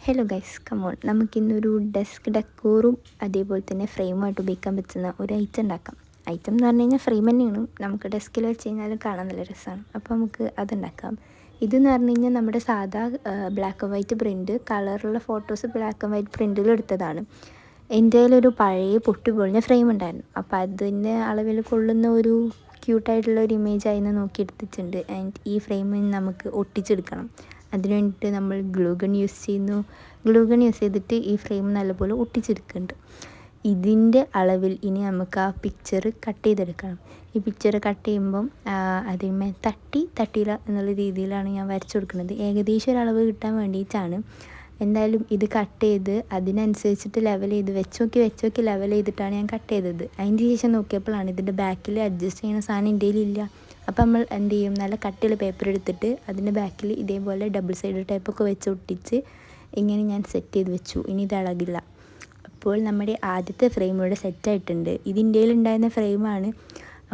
Hello guys, come on, നമുക്കിന്നൊരു desk ഡെക്കോറും അതേപോലെ തന്നെ ഫ്രെയിമായിട്ട് ഉപയോഗിക്കാൻ പറ്റുന്ന ഒരു ഐറ്റം ഉണ്ടാക്കാം. ഐറ്റം എന്ന് പറഞ്ഞു കഴിഞ്ഞാൽ ഫ്രെയിം തന്നെയാണ്. നമുക്ക് ഡെസ്കിൽ വെച്ച് കഴിഞ്ഞാലും കാണാൻ നല്ല രസമാണ്. അപ്പോൾ നമുക്ക് അതുണ്ടാക്കാം. ഇതെന്ന് പറഞ്ഞു കഴിഞ്ഞാൽ നമ്മുടെ സാധാ ബ്ലാക്ക് ആൻഡ് വൈറ്റ് പ്രിൻറ്റ്, കളറുള്ള ഫോട്ടോസ് ബ്ലാക്ക് ആൻഡ് വൈറ്റ് പ്രിൻറ്റിൽ എടുത്തതാണ്. എൻ്റെ കയ്യിലൊരു പഴയ പൊട്ടിപ്പൊളിഞ്ഞ ഫ്രെയിം ഉണ്ടായിരുന്നു. അപ്പോൾ അതിൻ്റെ അളവിൽ കൊള്ളുന്ന ഒരു ക്യൂട്ടായിട്ടുള്ള ഒരു ഇമേജ് ആയിരുന്നു നോക്കി എടുത്തിട്ടുണ്ട്. ആൻഡ് ഈ ഫ്രെയിമിൽ നമുക്ക് ഒട്ടിച്ചെടുക്കണം. അതിന് വേണ്ടിയിട്ട് നമ്മൾ ഗ്ലൂഗൺ യൂസ് ചെയ്യുന്നു. ഗ്ലൂഗൺ യൂസ് ചെയ്തിട്ട് ഈ ഫ്രെയിം നല്ലപോലെ ഒട്ടിച്ചെടുക്കുന്നുണ്ട്. ഇതിൻ്റെ അളവിൽ ഇനി നമുക്ക് ആ പിക്ചർ കട്ട് ചെയ്തെടുക്കണം. ഈ പിക്ചർ കട്ട് ചെയ്യുമ്പം അതിന്മേൽ തട്ടിയില്ല എന്നുള്ള രീതിയിലാണ് ഞാൻ വരച്ചു കൊടുക്കുന്നത്. ഏകദേശം ഒരു അളവ് കിട്ടാൻ വേണ്ടിയിട്ടാണ്. എന്തായാലും ഇത് കട്ട് ചെയ്ത് അതിനനുസരിച്ചിട്ട് ലെവൽ ചെയ്ത് വെച്ച് നോക്കി ലെവൽ ചെയ്തിട്ടാണ് ഞാൻ കട്ട് ചെയ്തത്. അതിന് ശേഷം നോക്കിയപ്പോഴാണ് ഇതിൻ്റെ ബാക്കിൽ അഡ്ജസ്റ്റ് ചെയ്യുന്ന സാധനം എൻ്റെ കയ്യിലില്ല. അപ്പോൾ നമ്മൾ എന്ത് ചെയ്യും, നല്ല കട്ടിയുള്ള പേപ്പർ എടുത്തിട്ട് അതിൻ്റെ ബാക്കിൽ ഇതേപോലെ ഡബിൾ സൈഡ് ടൈപ്പൊക്കെ വെച്ച് ഒട്ടിച്ച് ഇങ്ങനെ ഞാൻ സെറ്റ് ചെയ്ത് വെച്ചു. ഇനി ഇത് ഇളകില്ല. അപ്പോൾ നമ്മുടെ ആദ്യത്തെ ഫ്രെയിം ഇവിടെ സെറ്റായിട്ടുണ്ട്. ഇത് ഇന്ത്യയിൽ ഉണ്ടായിരുന്ന ഫ്രെയിമാണ്.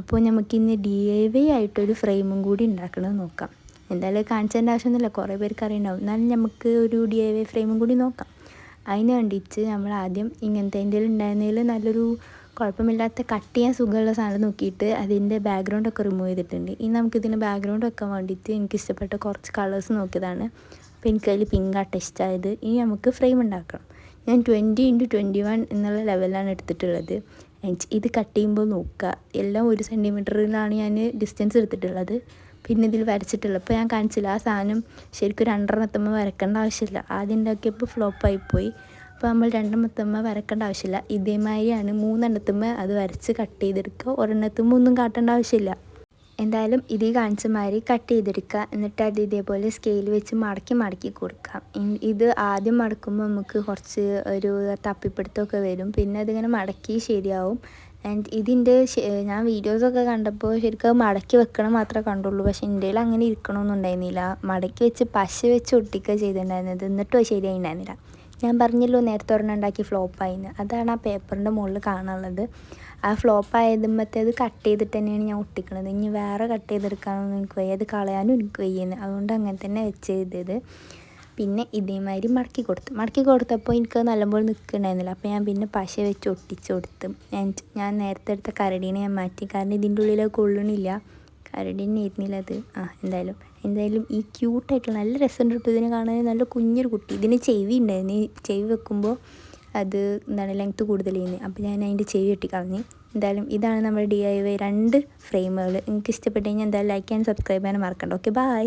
അപ്പോൾ നമുക്കിന്ന് DIY ആയിട്ടൊരു ഫ്രെയിമും കൂടി ഉണ്ടാക്കണമെന്ന് നോക്കാം. എന്തായാലും കാണിച്ചതിൻ്റെ ആവശ്യമൊന്നുമില്ല, കുറേ പേർക്ക് അറിയണ്ടാവും. എന്നാലും നമുക്ക് ഒരു DIY ഫ്രെയിമും കൂടി നോക്കാം. അതിന് വേണ്ടിയിട്ട് നമ്മൾ ആദ്യം ഇങ്ങനത്തെ ഇന്ത്യയിൽ ഉണ്ടായിരുന്നതിൽ നല്ലൊരു കുഴപ്പമില്ലാത്ത കട്ട് ചെയ്യാൻ സുഖമുള്ള സാധനം നോക്കിയിട്ട് അതിൻ്റെ ബാക്ക്ഗ്രൗണ്ടൊക്കെ റിമൂവ് ചെയ്തിട്ടുണ്ട്. ഇനി നമുക്കിതിൻ്റെ ബാക്ക്ഗ്രൗണ്ട് വെക്കാൻ വേണ്ടിയിട്ട് എനിക്കിഷ്ടപ്പെട്ട കുറച്ച് കളേഴ്സ് നോക്കിയതാണ്. അപ്പോൾ എനിക്കതിൽ പിങ്കാട്ട് ഇഷ്ടമായത്. ഇനി നമുക്ക് ഫ്രെയിം ഉണ്ടാക്കണം. ഞാൻ 20x21 എന്നുള്ള ലെവലാണ് എടുത്തിട്ടുള്ളത്. ഇത് കട്ട് ചെയ്യുമ്പോൾ നോക്കുക, എല്ലാം 1 സെൻറ്റിമീറ്ററിലാണ് ഞാൻ ഡിസ്റ്റൻസ് എടുത്തിട്ടുള്ളത്. പിന്നെ ഇതിൽ വരച്ചിട്ടുള്ളത് ഇപ്പോൾ ഞാൻ കാണിച്ചില്ല, ആ സാധനം ശരിക്കും 2 വരക്കേണ്ട ആവശ്യമില്ല. ആദ്യം ഉണ്ടാക്കിയപ്പോൾ ഫ്ലോപ്പായിപ്പോയി. അപ്പോൾ നമ്മൾ 2 വരക്കേണ്ട ആവശ്യമില്ല. ഇതേമാതിരിയാണ് 3 അത് വരച്ച് കട്ട് ചെയ്തെടുക്കുക. 1 ഒന്നും കാട്ടേണ്ട ആവശ്യമില്ല. എന്തായാലും ഇത് കാണിച്ച മാതിരി കട്ട് ചെയ്തെടുക്കുക. എന്നിട്ട് അത് ഇതേപോലെ സ്കെയിൽ വെച്ച് മടക്കി കൊടുക്കാം. ഇത് ആദ്യം മടക്കുമ്പോൾ നമുക്ക് കുറച്ച് ഒരു തപ്പിപ്പിടുത്തമൊക്കെ വരും. പിന്നെ അതിങ്ങനെ മടക്കി ശരിയാവും. ആൻഡ് ഇതിൻ്റെ ഞാൻ വീഡിയോസൊക്കെ കണ്ടപ്പോൾ ശരിക്കും മടക്കി വെക്കണം മാത്രമേ കണ്ടുള്ളൂ. പക്ഷേ എൻ്റെ കയ്യിൽ അങ്ങനെ ഇരിക്കണമെന്നും ഉണ്ടായിരുന്നില്ല. മടക്കി വെച്ച് പശ വെച്ച് ഒട്ടിക്കുക ചെയ്തിട്ടുണ്ടായിരുന്നത്. എന്നിട്ടും അത് ശരിയായിട്ടുണ്ടായിരുന്നില്ല. ഞാൻ പറഞ്ഞല്ലോ നേരത്തെ ഒരെണ്ണം ഉണ്ടാക്കി ഫ്ലോപ്പായിന്ന്. അതാണ് ആ പേപ്പറിൻ്റെ മുകളിൽ കാണാനുള്ളത്. ആ ഫ്ലോപ്പായതുമ്പത്തേത് കട്ട് ചെയ്തിട്ട് തന്നെയാണ് ഞാൻ ഒട്ടിക്കണത്. ഇനി വേറെ കട്ട് ചെയ്തെടുക്കാനൊന്നും എനിക്ക് വയ്യ, അത് കളയാനും എനിക്ക് വയ്യെന്ന്. അതുകൊണ്ട് അങ്ങനെ തന്നെ വെച്ച് ചെയ്തത്. പിന്നെ ഇതേമാതിരി മടക്കി കൊടുത്തപ്പോൾ എനിക്ക് നല്ലപോലെ നിൽക്കുന്നുണ്ടായിരുന്നില്ല. അപ്പോൾ ഞാൻ പിന്നെ പശ വെച്ച് ഒട്ടിച്ച് കൊടുത്തു. ഞാൻ നേരത്തെ എടുത്ത കരടീനെ ഞാൻ മാറ്റി, കാരണം ഇതിൻ്റെ ഉള്ളിൽ കൊള്ളണില്ല. കരടീനെ ആയിരുന്നില്ല അത്. എന്തായാലും ഈ ക്യൂട്ടായിട്ടുള്ള നല്ല രസമുണ്ട് കേട്ടോ. ഇതിനെ കാണാൻ നല്ല കുഞ്ഞൊരു കുട്ടി. ഇതിന് ചെവി ഉണ്ടായിരുന്നു. ഈ ചെവി വെക്കുമ്പോൾ അത് ലെങ്ത്ത് കൂടുതലായിരുന്നു. അപ്പോൾ ഞാൻ അതിൻ്റെ ചെവി വെട്ടിക്കളഞ്ഞ്. എന്തായാലും ഇതാണ് നമ്മുടെ DIY 2 ഫ്രെയിമുകൾ. എനിക്ക് ഇഷ്ടപ്പെട്ട് കഴിഞ്ഞാൽ എന്തായാലും ലൈക്ക് ആൻഡ് സബ്സ്ക്രൈബ് ചെയ്യാൻ മറക്കണ്ട. Okay, by.